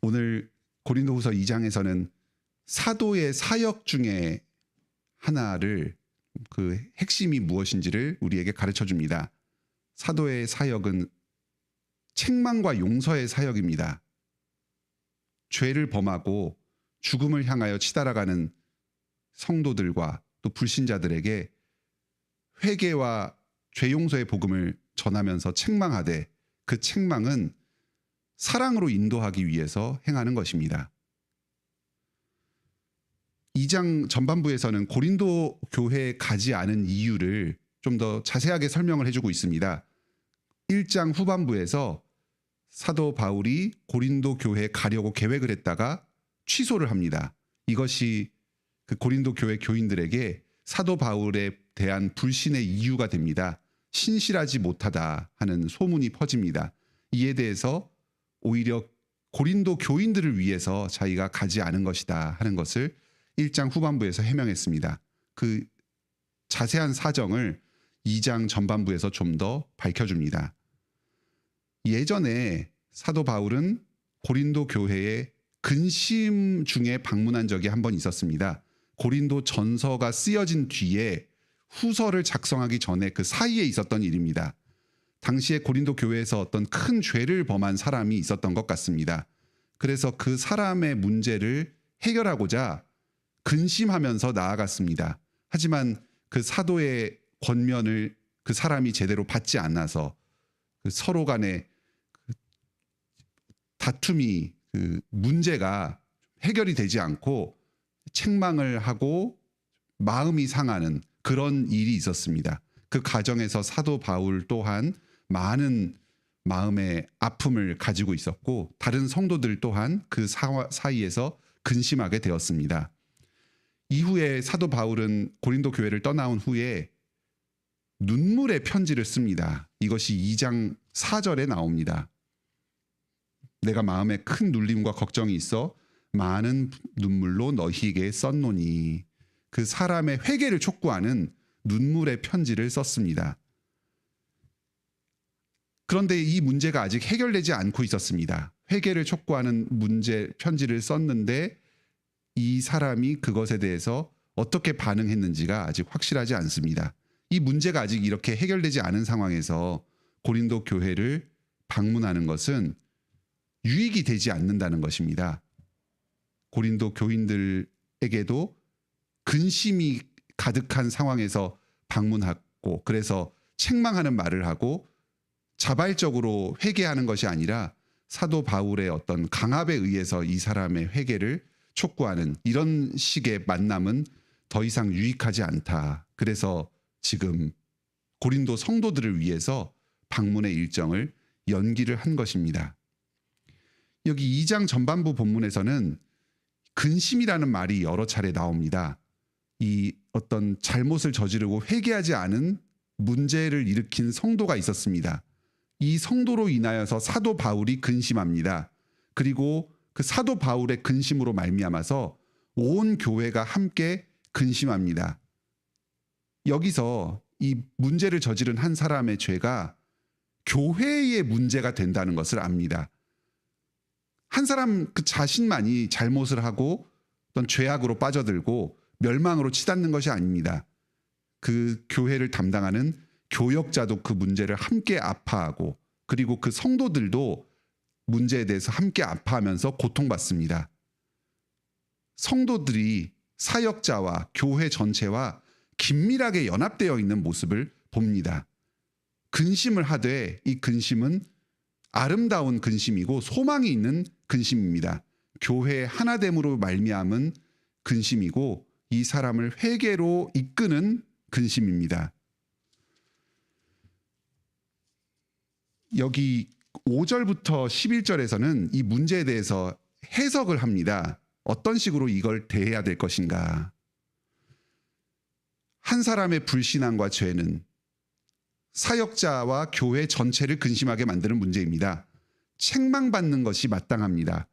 오늘 고린도후서 2장에서는 사도의 사역 중에 하나를 그 핵심이 무엇인지를 우리에게 가르쳐 줍니다. 사도의 사역은 책망과 용서의 사역입니다. 죄를 범하고 죽음을 향하여 치달아가는 성도들과 또 불신자들에게 회개와 죄 용서의 복음을 전하면서 책망하되 그 책망은 사랑으로 인도하기 위해서 행하는 것입니다. 2장 전반부에서는 고린도 교회에 가지 않은 이유를 좀 더 자세하게 설명을 해주고 있습니다. 1장 후반부에서 사도 바울이 고린도 교회에 가려고 계획을 했다가 취소를 합니다. 이것이 그 고린도 교회 교인들에게 사도 바울에 대한 불신의 이유가 됩니다. 신실하지 못하다 하는 소문이 퍼집니다. 이에 대해서 오히려 고린도 교인들을 위해서 자기가 가지 않은 것이다 하는 것을 1장 후반부에서 해명했습니다. 그 자세한 사정을 2장 전반부에서 좀 더 밝혀줍니다. 예전에 사도 바울은 고린도 교회에 근심 중에 방문한 적이 한 번 있었습니다. 고린도 전서가 쓰여진 뒤에 후서를 작성하기 전에 그 사이에 있었던 일입니다. 당시에 고린도 교회에서 어떤 큰 죄를 범한 사람이 있었던 것 같습니다. 그래서 그 사람의 문제를 해결하고자 근심하면서 나아갔습니다. 하지만 그 사도의 권면을 그 사람이 제대로 받지 않아서 그 서로 간의 다툼이 그 문제가 해결이 되지 않고 책망을 하고 마음이 상하는 그런 일이 있었습니다. 그 과정에서 사도 바울 또한 많은 마음의 아픔을 가지고 있었고 다른 성도들 또한 그 사이에서 근심하게 되었습니다. 이후에 사도 바울은 고린도 교회를 떠나온 후에 눈물의 편지를 씁니다. 이것이 2장 4절에 나옵니다. 내가 마음에 큰 눌림과 걱정이 있어 많은 눈물로 너희에게 썼노니. 그 사람의 회개를 촉구하는 눈물의 편지를 썼습니다. 그런데 이 문제가 아직 해결되지 않고 있었습니다. 회개를 촉구하는 편지를 썼는데 이 사람이 그것에 대해서 어떻게 반응했는지가 아직 확실하지 않습니다. 이 문제가 아직 이렇게 해결되지 않은 상황에서 고린도 교회를 방문하는 것은 유익이 되지 않는다는 것입니다. 고린도 교인들에게도 근심이 가득한 상황에서 방문하고 그래서 책망하는 말을 하고 자발적으로 회개하는 것이 아니라 사도 바울의 어떤 강압에 의해서 이 사람의 회개를 촉구하는 이런 식의 만남은 더 이상 유익하지 않다. 그래서 지금 고린도 성도들을 위해서 방문의 일정을 연기를 한 것입니다. 여기 2장 전반부 본문에서는 근심이라는 말이 여러 차례 나옵니다. 이 어떤 잘못을 저지르고 회개하지 않은 문제를 일으킨 성도가 있었습니다. 이 성도로 인하여서 사도 바울이 근심합니다. 그리고 그 사도 바울의 근심으로 말미암아서 온 교회가 함께 근심합니다. 여기서 이 문제를 저지른 한 사람의 죄가 교회의 문제가 된다는 것을 압니다. 한 사람 그 자신만이 잘못을 하고 어떤 죄악으로 빠져들고 멸망으로 치닫는 것이 아닙니다. 그 교회를 담당하는 교역자도 그 문제를 함께 아파하고 그리고 그 성도들도 문제에 대해서 함께 아파하면서 고통받습니다. 성도들이 사역자와 교회 전체와 긴밀하게 연합되어 있는 모습을 봅니다. 근심을 하되 이 근심은 아름다운 근심이고 소망이 있는 근심입니다. 교회의 하나됨으로 말미암은 근심이고 이 사람을 회개로 이끄는 근심입니다. 여기 5절부터 11절에서는 이 문제에 대해서 해석을 합니다. 어떤 식으로 이걸 대해야 될 것인가. 한 사람의 불신앙과 죄는 사역자와 교회 전체를 근심하게 만드는 문제입니다. 책망받는 것이 마땅합니다.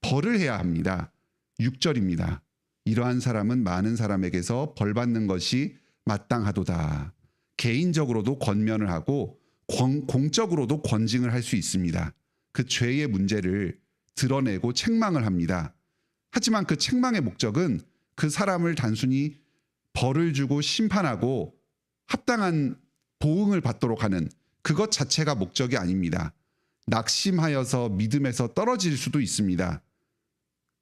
벌을 해야 합니다. 6절입니다. 이러한 사람은 많은 사람에게서 벌받는 것이 마땅하도다. 개인적으로도 권면을 하고 공적으로도 권징을 할 수 있습니다. 그 죄의 문제를 드러내고 책망을 합니다. 하지만 그 책망의 목적은 그 사람을 단순히 벌을 주고 심판하고 합당한 보응을 받도록 하는 그것 자체가 목적이 아닙니다. 낙심하여서 믿음에서 떨어질 수도 있습니다.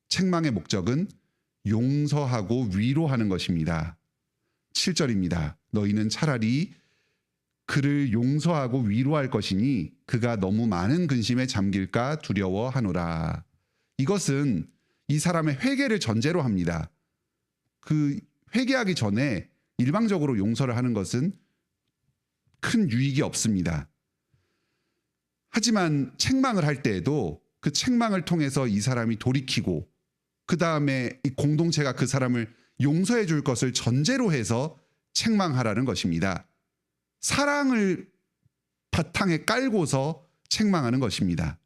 책망의 목적은 용서하고 위로하는 것입니다. 7절입니다. 너희는 차라리 그를 용서하고 위로할 것이니 그가 너무 많은 근심에 잠길까 두려워하노라. 이것은 이 사람의 회개를 전제로 합니다. 그 회개하기 전에 일방적으로 용서를 하는 것은 큰 유익이 없습니다. 하지만 책망을 할 때에도 그 책망을 통해서 이 사람이 돌이키고 그 다음에 이 공동체가 그 사람을 용서해 줄 것을 전제로 해서 책망하라는 것입니다. 사랑을 바탕에 깔고서 책망하는 것입니다.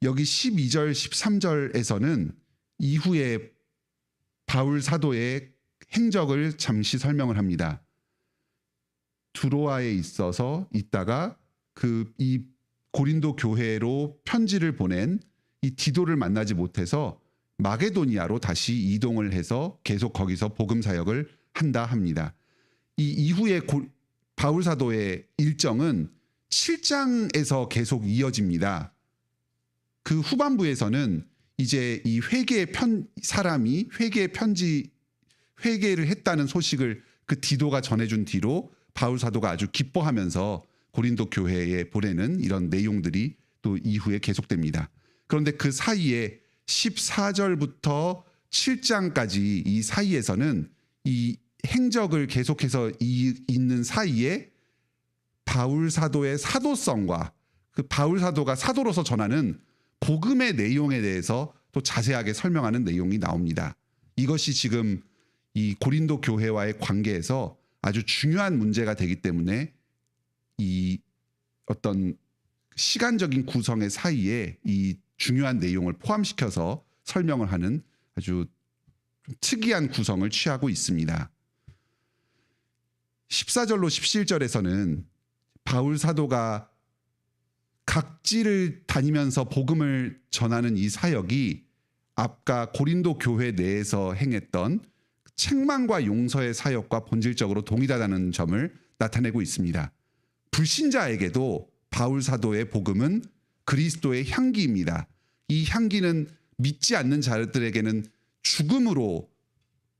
여기 12절, 13절에서는 이후에 바울 사도의 행적을 잠시 설명을 합니다. 두로아에 있다가 이 고린도 교회로 편지를 보낸 이 디도를 만나지 못해서 마게도니아로 다시 이동을 해서 계속 거기서 복음 사역을 한다 합니다. 이 이후에 바울 사도의 일정은 7장에서 계속 이어집니다. 그 후반부에서는 이제 이 사람이 회개를 했다는 소식을 그 디도가 전해준 뒤로 바울 사도가 아주 기뻐하면서 고린도 교회에 보내는 이런 내용들이 또 이후에 계속됩니다. 그런데 그 사이에 14절부터 7장까지 이 사이에서는 이 행적을 계속해서 있는 사이에 바울 사도의 사도성과 그 바울 사도가 사도로서 전하는 복음의 내용에 대해서 또 자세하게 설명하는 내용이 나옵니다. 이것이 지금 이 고린도 교회와의 관계에서 아주 중요한 문제가 되기 때문에 이 어떤 시간적인 구성의 사이에 이 중요한 내용을 포함시켜서 설명을 하는 아주 특이한 구성을 취하고 있습니다. 14절로 17절에서는 바울 사도가 각지를 다니면서 복음을 전하는 이 사역이 아까 고린도 교회 내에서 행했던 책망과 용서의 사역과 본질적으로 동일하다는 점을 나타내고 있습니다. 불신자에게도 바울 사도의 복음은 그리스도의 향기입니다. 이 향기는 믿지 않는 자들에게는 죽음으로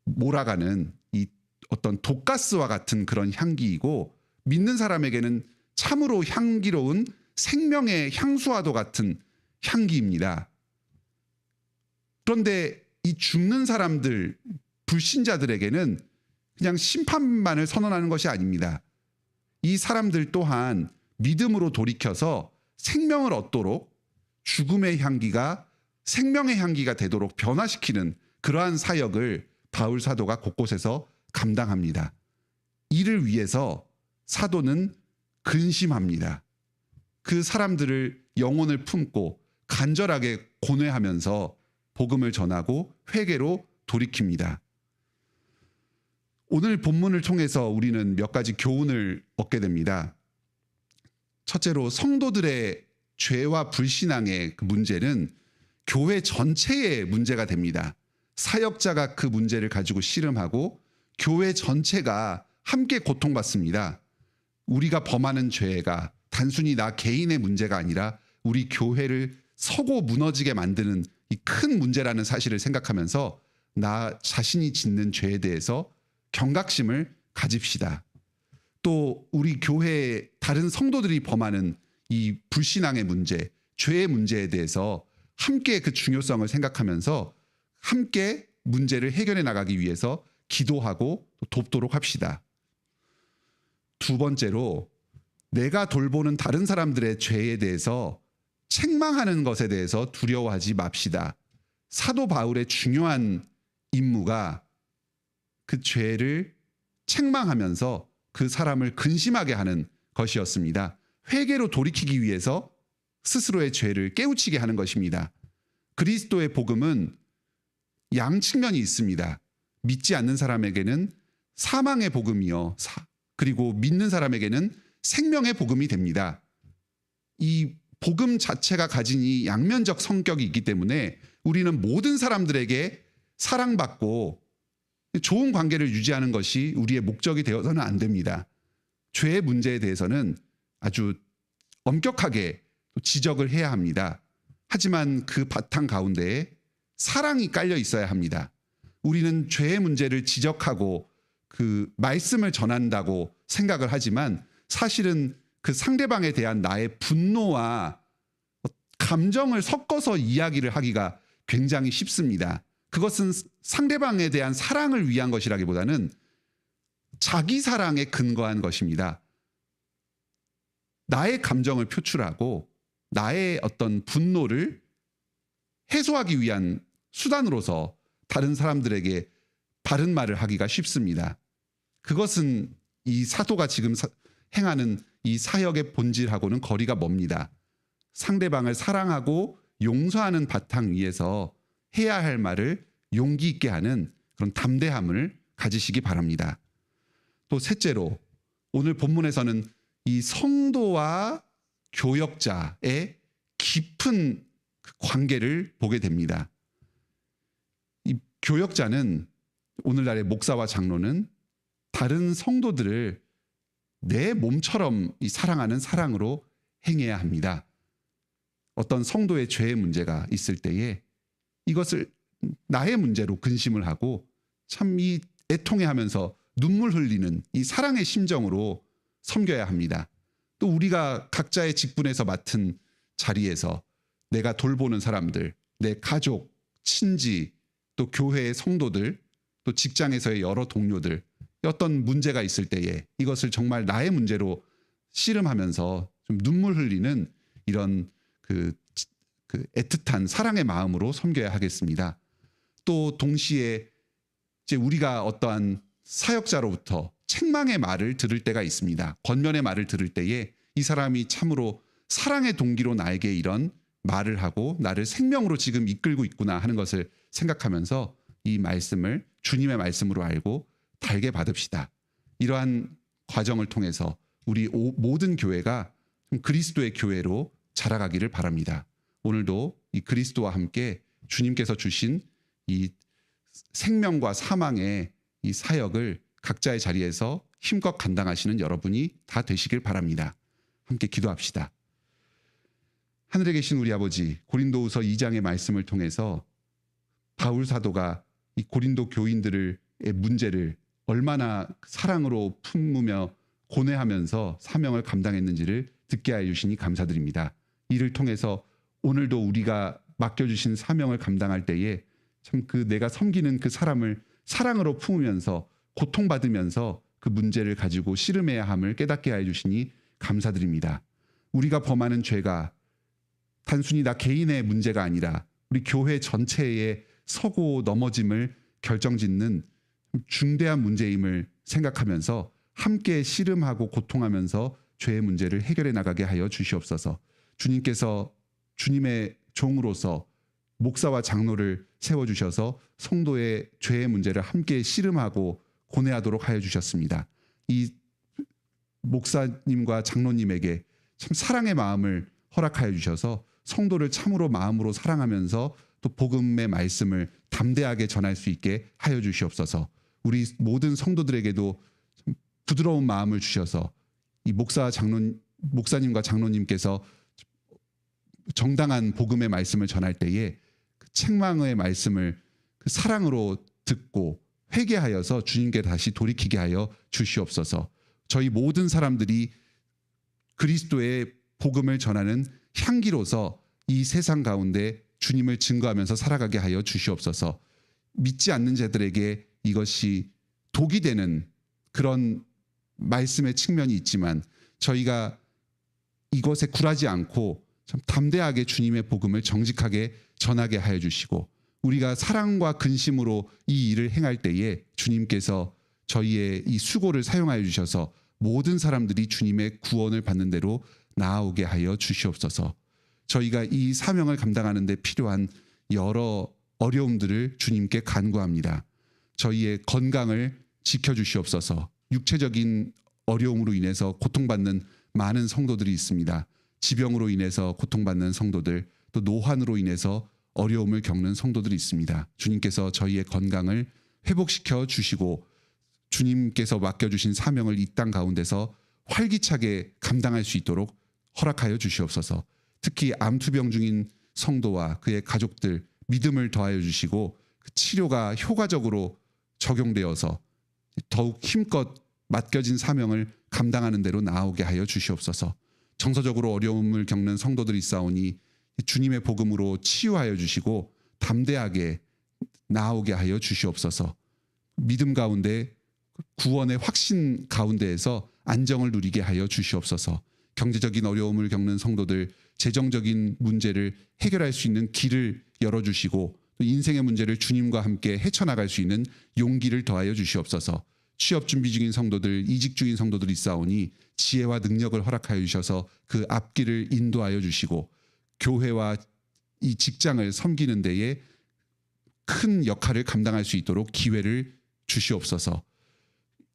몰아가는 이 어떤 독가스와 같은 그런 향기이고, 믿는 사람에게는 참으로 향기로운 생명의 향수와도 같은 향기입니다. 그런데 이 죽는 사람들, 불신자들에게는 그냥 심판만을 선언하는 것이 아닙니다. 이 사람들 또한 믿음으로 돌이켜서 생명을 얻도록 죽음의 향기가 생명의 향기가 되도록 변화시키는 그러한 사역을 바울 사도가 곳곳에서 감당합니다. 이를 위해서 사도는 근심합니다. 그 사람들을 영혼을 품고 간절하게 고뇌하면서 복음을 전하고 회개로 돌이킵니다. 오늘 본문을 통해서 우리는 몇 가지 교훈을 얻게 됩니다. 첫째로 성도들의 죄와 불신앙의 그 문제는 교회 전체의 문제가 됩니다. 사역자가 그 문제를 가지고 씨름하고 교회 전체가 함께 고통받습니다. 우리가 범하는 죄가 단순히 나 개인의 문제가 아니라 우리 교회를 서고 무너지게 만드는 이 큰 문제라는 사실을 생각하면서 나 자신이 짓는 죄에 대해서 경각심을 가집시다. 또 우리 교회의 다른 성도들이 범하는 이 불신앙의 문제, 죄의 문제에 대해서 함께 그 중요성을 생각하면서 함께 문제를 해결해 나가기 위해서 기도하고 돕도록 합시다. 두 번째로, 내가 돌보는 다른 사람들의 죄에 대해서 책망하는 것에 대해서 두려워하지 맙시다. 사도 바울의 중요한 임무가 그 죄를 책망하면서 그 사람을 근심하게 하는 것이었습니다. 회개로 돌이키기 위해서 스스로의 죄를 깨우치게 하는 것입니다. 그리스도의 복음은 양 측면이 있습니다. 믿지 않는 사람에게는 사망의 복음이요, 그리고 믿는 사람에게는 생명의 복음이 됩니다. 이 복음 자체가 가진 이 양면적 성격이 있기 때문에 우리는 모든 사람들에게 사랑받고 좋은 관계를 유지하는 것이 우리의 목적이 되어서는 안 됩니다. 죄의 문제에 대해서는 아주 엄격하게 지적을 해야 합니다. 하지만 그 바탕 가운데에 사랑이 깔려 있어야 합니다. 우리는 죄의 문제를 지적하고 그 말씀을 전한다고 생각을 하지만 사실은 그 상대방에 대한 나의 분노와 감정을 섞어서 이야기를 하기가 굉장히 쉽습니다. 그것은 상대방에 대한 사랑을 위한 것이라기보다는 자기 사랑에 근거한 것입니다. 나의 감정을 표출하고 나의 어떤 분노를 해소하기 위한 수단으로서 다른 사람들에게 바른 말을 하기가 쉽습니다. 그것은 이 사도가 지금 행하는 이 사역의 본질하고는 거리가 멉니다. 상대방을 사랑하고 용서하는 바탕 위에서 해야 할 말을 용기 있게 하는 그런 담대함을 가지시기 바랍니다. 또 셋째로 오늘 본문에서는 이 성도와 교역자의 깊은 관계를 보게 됩니다. 이 교역자는 오늘날의 목사와 장로는 다른 성도들을 내 몸처럼 이 사랑하는 사랑으로 행해야 합니다. 어떤 성도의 죄의 문제가 있을 때에 이것을 나의 문제로 근심을 하고 참 이 애통해하면서 눈물 흘리는 이 사랑의 심정으로 섬겨야 합니다. 또 우리가 각자의 직분에서 맡은 자리에서 내가 돌보는 사람들, 내 가족, 친지, 또 교회의 성도들, 또 직장에서의 여러 동료들 어떤 문제가 있을 때에 이것을 정말 나의 문제로 씨름하면서 좀 눈물 흘리는 이런 그 애틋한 사랑의 마음으로 섬겨야 하겠습니다. 또 동시에 이제 우리가 어떠한 사역자로부터 책망의 말을 들을 때가 있습니다. 권면의 말을 들을 때에 이 사람이 참으로 사랑의 동기로 나에게 이런 말을 하고 나를 생명으로 지금 이끌고 있구나 하는 것을 생각하면서 이 말씀을 주님의 말씀으로 알고 달게 받읍시다. 이러한 과정을 통해서 우리 모든 교회가 그리스도의 교회로 자라가기를 바랍니다. 오늘도 이 그리스도와 함께 주님께서 주신 이 생명과 사망의 이 사역을 각자의 자리에서 힘껏 감당하시는 여러분이 다 되시길 바랍니다. 함께 기도합시다. 하늘에 계신 우리 아버지, 고린도후서 2장의 말씀을 통해서 바울 사도가 이 고린도 교인들의 문제를 얼마나 사랑으로 품으며 고뇌하면서 사명을 감당했는지를 듣게 하여 주시니 감사드립니다. 이를 통해서 오늘도 우리가 맡겨주신 사명을 감당할 때에 참 그 내가 섬기는 그 사람을 사랑으로 품으면서 고통받으면서 그 문제를 가지고 씨름해야 함을 깨닫게 하여 주시니 감사드립니다. 우리가 범하는 죄가 단순히 나 개인의 문제가 아니라 우리 교회 전체의 서고 넘어짐을 결정짓는 중대한 문제임을 생각하면서 함께 씨름하고 고통하면서 죄의 문제를 해결해 나가게 하여 주시옵소서. 주님께서 주님의 종으로서 목사와 장로를 세워주셔서 성도의 죄의 문제를 함께 씨름하고 고뇌하도록 하여 주셨습니다. 이 목사님과 장로님에게 참 사랑의 마음을 허락하여 주셔서 성도를 참으로 마음으로 사랑하면서 또 복음의 말씀을 담대하게 전할 수 있게 하여 주시옵소서. 우리 모든 성도들에게도 부드러운 마음을 주셔서 이 목사님과 장로님께서 정당한 복음의 말씀을 전할 때에 그 책망의 말씀을 그 사랑으로 듣고 회개하여서 주님께 다시 돌이키게 하여 주시옵소서. 저희 모든 사람들이 그리스도의 복음을 전하는 향기로서 이 세상 가운데 주님을 증거하면서 살아가게 하여 주시옵소서. 믿지 않는 자들에게 이것이 독이 되는 그런 말씀의 측면이 있지만 저희가 이것에 굴하지 않고 참 담대하게 주님의 복음을 정직하게 전하게 하여 주시고 우리가 사랑과 근심으로 이 일을 행할 때에 주님께서 저희의 이 수고를 사용하여 주셔서 모든 사람들이 주님의 구원을 받는 대로 나아오게 하여 주시옵소서. 저희가 이 사명을 감당하는 데 필요한 여러 어려움들을 주님께 간구합니다. 저희의 건강을 지켜주시옵소서. 육체적인 어려움으로 인해서 고통받는 많은 성도들이 있습니다. 지병으로 인해서 고통받는 성도들, 또 노환으로 인해서 어려움을 겪는 성도들이 있습니다. 주님께서 저희의 건강을 회복시켜 주시고 주님께서 맡겨주신 사명을 이 땅 가운데서 활기차게 감당할 수 있도록 허락하여 주시옵소서. 특히 암투병 중인 성도와 그의 가족들 믿음을 더하여 주시고 그 치료가 효과적으로 적용되어서 더욱 힘껏 맡겨진 사명을 감당하는 대로 나아오게 하여 주시옵소서. 정서적으로 어려움을 겪는 성도들이 있사오니 주님의 복음으로 치유하여 주시고 담대하게 나아오게 하여 주시옵소서. 믿음 가운데 구원의 확신 가운데에서 안정을 누리게 하여 주시옵소서. 경제적인 어려움을 겪는 성도들, 재정적인 문제를 해결할 수 있는 길을 열어주시고 또 인생의 문제를 주님과 함께 헤쳐나갈 수 있는 용기를 더하여 주시옵소서. 취업 준비 중인 성도들, 이직 중인 성도들이 있사오니 지혜와 능력을 허락하여 주셔서 그 앞길을 인도하여 주시고 교회와 이 직장을 섬기는 데에 큰 역할을 감당할 수 있도록 기회를 주시옵소서.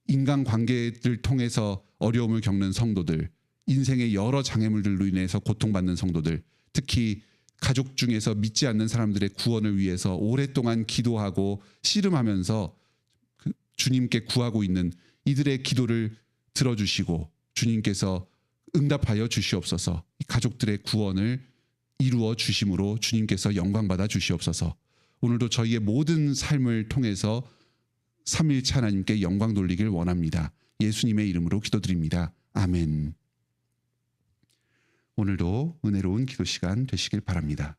인간관계를 통해서 어려움을 겪는 성도들, 인생의 여러 장애물들로 인해서 고통받는 성도들, 특히 가족 중에서 믿지 않는 사람들의 구원을 위해서 오랫동안 기도하고 씨름하면서 주님께 구하고 있는 이들의 기도를 들어주시고 주님께서 응답하여 주시옵소서. 가족들의 구원을 이루어 주심으로 주님께서 영광받아 주시옵소서. 오늘도 저희의 모든 삶을 통해서 삼위일체 하나님께 영광 돌리길 원합니다. 예수님의 이름으로 기도드립니다. 아멘. 오늘도 은혜로운 기도 시간 되시길 바랍니다.